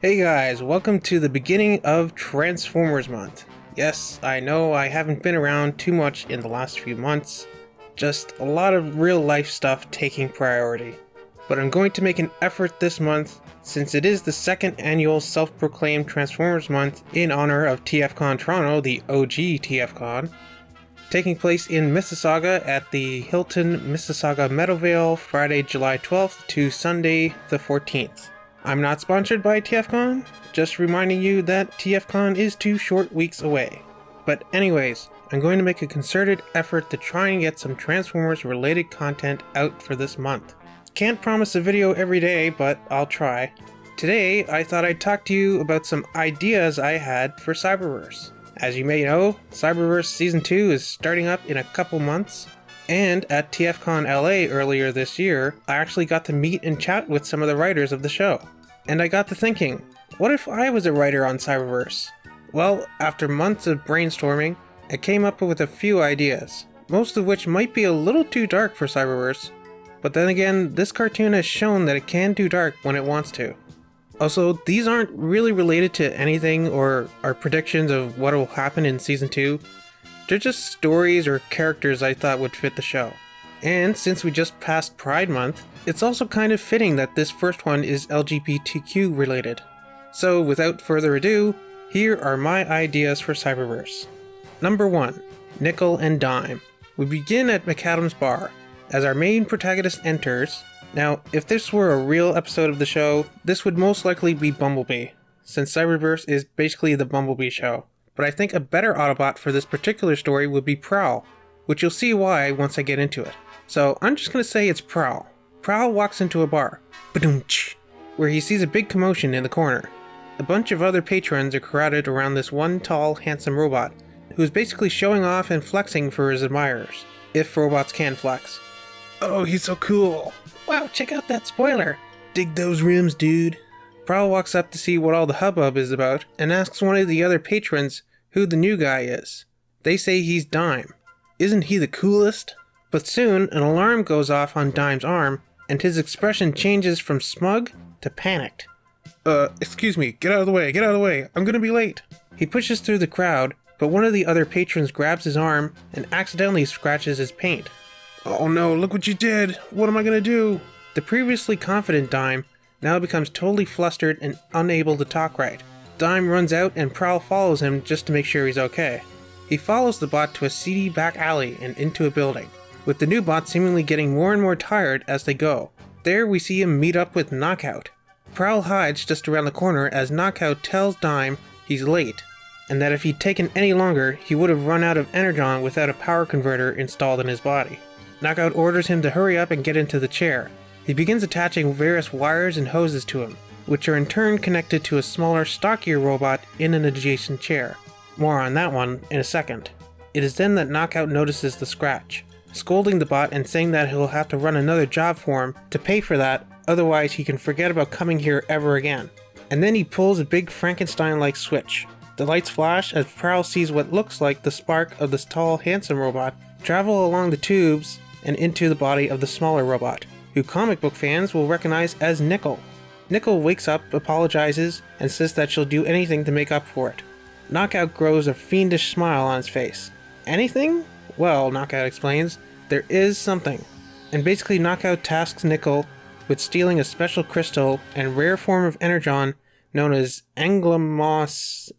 Hey guys, welcome to the beginning of Transformers month. Yes, I know I haven't been around too much in the last few months, just a lot of real life stuff taking priority. But I'm going to make an effort this month since it is the second annual self-proclaimed Transformers month in honor of TFCon Toronto, the OG TFCon, taking place in Mississauga at the Hilton Mississauga Meadowvale Friday, July 12th to Sunday the 14th. I'm not sponsored by TFCon, just reminding you that TFCon is 2 short weeks away. But anyways, I'm going to make a concerted effort to try and get some Transformers related content out for this month. Can't promise a video every day, but I'll try. Today, I thought I'd talk to you about some ideas I had for Cyberverse. As you may know, Cyberverse Season 2 is starting up in a couple months. And at TFCon LA earlier this year, I actually got to meet and chat with some of the writers of the show. And I got to thinking, what if I was a writer on Cyberverse? Well, after months of brainstorming, I came up with a few ideas, most of which might be a little too dark for Cyberverse. But then again, this cartoon has shown that it can do dark when it wants to. Also, these aren't really related to anything or are predictions of what will happen in Season 2. They're just stories or characters I thought would fit the show. And since we just passed Pride Month, it's also kind of fitting that this first one is LGBTQ related. So without further ado, here are my ideas for Cyberverse. Number 1. Nickel and Dime. We begin at McAdam's bar, as our main protagonist enters. Now, if this were a real episode of the show, this would most likely be Bumblebee, since Cyberverse is basically the Bumblebee show. But I think a better Autobot for this particular story would be Prowl, which you'll see why once I get into it. So I'm just gonna say it's Prowl. Prowl walks into a bar, ba-doom-tsh, where he sees a big commotion in the corner. A bunch of other patrons are crowded around this one tall, handsome robot, who's basically showing off and flexing for his admirers, if robots can flex. Oh, he's so cool! Wow, check out that spoiler! Dig those rims, dude! Prowl walks up to see what all the hubbub is about, and asks one of the other patrons who the new guy is. They say he's Dime. Isn't he the coolest? But soon, an alarm goes off on Dime's arm, and his expression changes from smug to panicked. Excuse me, get out of the way, I'm gonna be late. He pushes through the crowd, but one of the other patrons grabs his arm and accidentally scratches his paint. Oh no, look what you did! What am I gonna do? The previously confident Dime now becomes totally flustered and unable to talk right. Dime runs out and Prowl follows him just to make sure he's okay. He follows the bot to a seedy back alley and into a building, with the new bot seemingly getting more and more tired as they go. There we see him meet up with Knockout. Prowl hides just around the corner as Knockout tells Dime he's late, and that if he'd taken any longer, he would have run out of energon without a power converter installed in his body. Knockout orders him to hurry up and get into the chair. He begins attaching various wires and hoses to him, which are in turn connected to a smaller, stockier robot in an adjacent chair. More on that one in a second. It is then that Knockout notices the scratch, scolding the bot and saying that he'll have to run another job for him to pay for that, otherwise he can forget about coming here ever again. And then he pulls a big Frankenstein-like switch. The lights flash as Prowl sees what looks like the spark of this tall, handsome robot travel along the tubes and into the body of the smaller robot, who comic book fans will recognize as Nickel. Nickel wakes up, apologizes, and says that she'll do anything to make up for it. Knockout grows a fiendish smile on his face. Anything? Well, Knockout explains, there is something. And basically Knockout tasks Nickel with stealing a special crystal and rare form of energon known as Anglamos.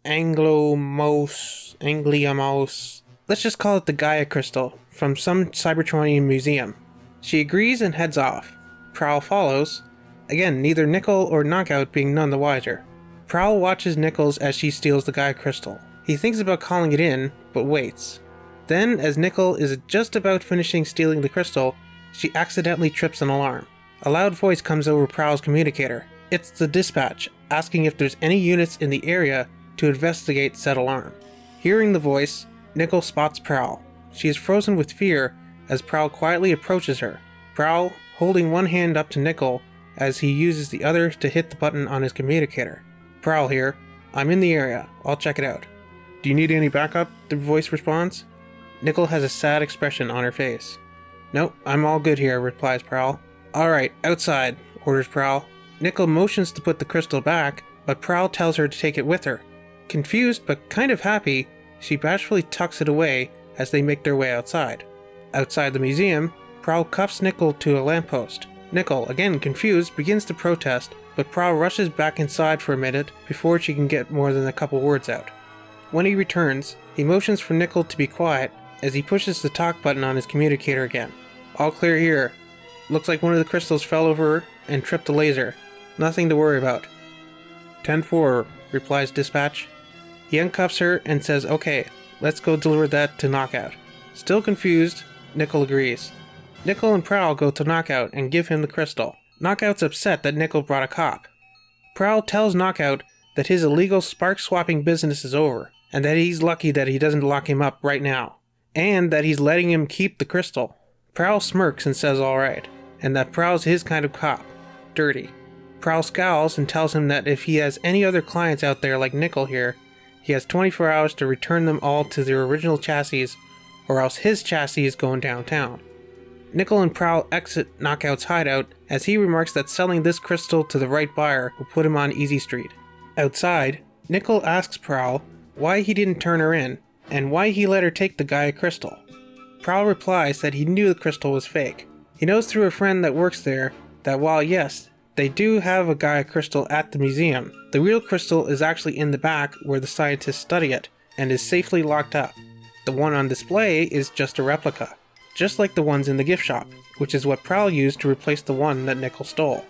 Let's just call it the Gaia crystal, from some Cybertronian museum. She agrees and heads off. Prowl follows, again neither Nickel or Knockout being none the wiser. Prowl watches Nichols as she steals the Gaia crystal. He thinks about calling it in, but waits. Then, as Nickel is just about finishing stealing the crystal, she accidentally trips an alarm. A loud voice comes over Prowl's communicator. It's the dispatch, asking if there's any units in the area to investigate said alarm. Hearing the voice, Nickel spots Prowl. She is frozen with fear as Prowl quietly approaches her. Prowl holding one hand up to Nickel as he uses the other to hit the button on his communicator. Prowl here. I'm in the area. I'll check it out. Do you need any backup? The voice responds. Nickel has a sad expression on her face. Nope, I'm all good here, replies Prowl. Alright, outside, orders Prowl. Nickel motions to put the crystal back, but Prowl tells her to take it with her. Confused but kind of happy, she bashfully tucks it away as they make their way outside. Outside the museum, Prowl cuffs Nickel to a lamppost. Nickel, again confused, begins to protest, but Prowl rushes back inside for a minute before she can get more than a couple words out. When he returns, he motions for Nickel to be quiet as he pushes the talk button on his communicator again. All clear here. Looks like one of the crystals fell over and tripped the laser. Nothing to worry about. 10-4, replies Dispatch. He uncuffs her and says, okay, let's go deliver that to Knockout. Still confused, Nickel agrees. Nickel and Prowl go to Knockout and give him the crystal. Knockout's upset that Nickel brought a cop. Prowl tells Knockout that his illegal spark swapping business is over, and that he's lucky that he doesn't lock him up right now, and that he's letting him keep the crystal. Prowl smirks and says alright, and that Prowl's his kind of cop. Dirty. Prowl scowls and tells him that if he has any other clients out there like Nickel here, he has 24 hours to return them all to their original chassis, or else his chassis is going downtown. Nickel and Prowl exit Knockout's hideout as he remarks that selling this crystal to the right buyer will put him on Easy Street. Outside, Nickel asks Prowl why he didn't turn her in, and why he let her take the Gaia crystal. Prowl replies that he knew the crystal was fake. He knows through a friend that works there that while yes, they do have a Gaia crystal at the museum, the real crystal is actually in the back where the scientists study it, and is safely locked up. The one on display is just a replica, just like the ones in the gift shop, which is what Prowl used to replace the one that Nickel stole.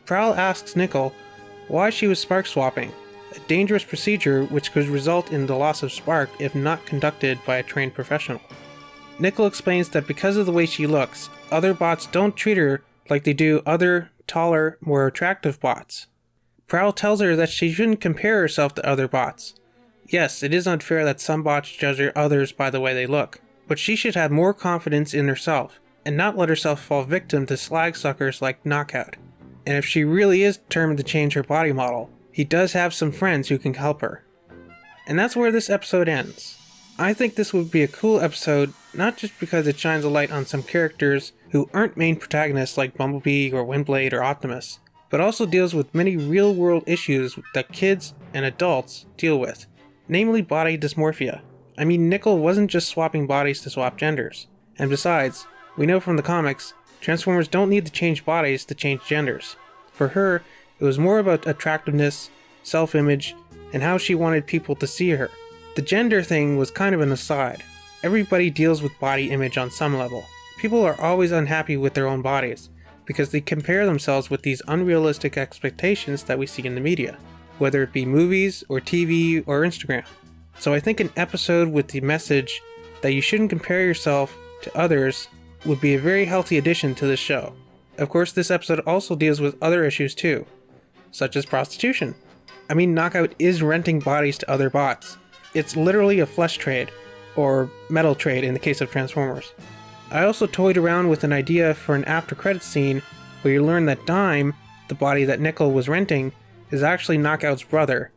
Prowl asks Nickel why she was spark swapping, a dangerous procedure which could result in the loss of spark if not conducted by a trained professional. Nickel explains that because of the way she looks, other bots don't treat her like they do other, taller, more attractive bots. Prowl tells her that she shouldn't compare herself to other bots. Yes, it is unfair that some bots judge others by the way they look, but she should have more confidence in herself, and not let herself fall victim to slag suckers like Knockout. And if she really is determined to change her body model, he does have some friends who can help her. And that's where this episode ends. I think this would be a cool episode, not just because it shines a light on some characters who aren't main protagonists like Bumblebee or Windblade or Optimus, but also deals with many real-world issues that kids and adults deal with, namely body dysmorphia. I mean, Nickel wasn't just swapping bodies to swap genders. And besides, we know from the comics, Transformers don't need to change bodies to change genders. For her, it was more about attractiveness, self-image, and how she wanted people to see her. The gender thing was kind of an aside. Everybody deals with body image on some level. People are always unhappy with their own bodies, because they compare themselves with these unrealistic expectations that we see in the media, whether it be movies or TV or Instagram. So I think an episode with the message that you shouldn't compare yourself to others would be a very healthy addition to this show. Of course, this episode also deals with other issues too, such as prostitution. I mean, Knockout is renting bodies to other bots. It's literally a flesh trade, or metal trade in the case of Transformers. I also toyed around with an idea for an after credits scene where you learn that Dime, the body that Nickel was renting, is actually Knockout's brother,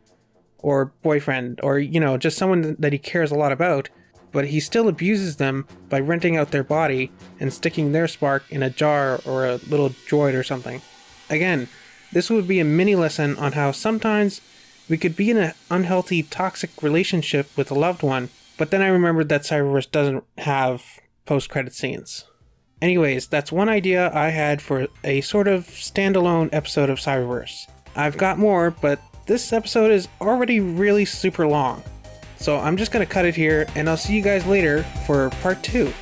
or boyfriend, or just someone that he cares a lot about, but he still abuses them by renting out their body and sticking their spark in a jar or a little droid or something. Again, this would be a mini lesson on how sometimes we could be in an unhealthy, toxic relationship with a loved one, but then I remembered that Cyberverse doesn't have post-credit scenes. Anyways, that's one idea I had for a sort of standalone episode of Cyberverse. I've got more, but this episode is already really super long. So I'm just going to cut it here, and I'll see you guys later for part 2.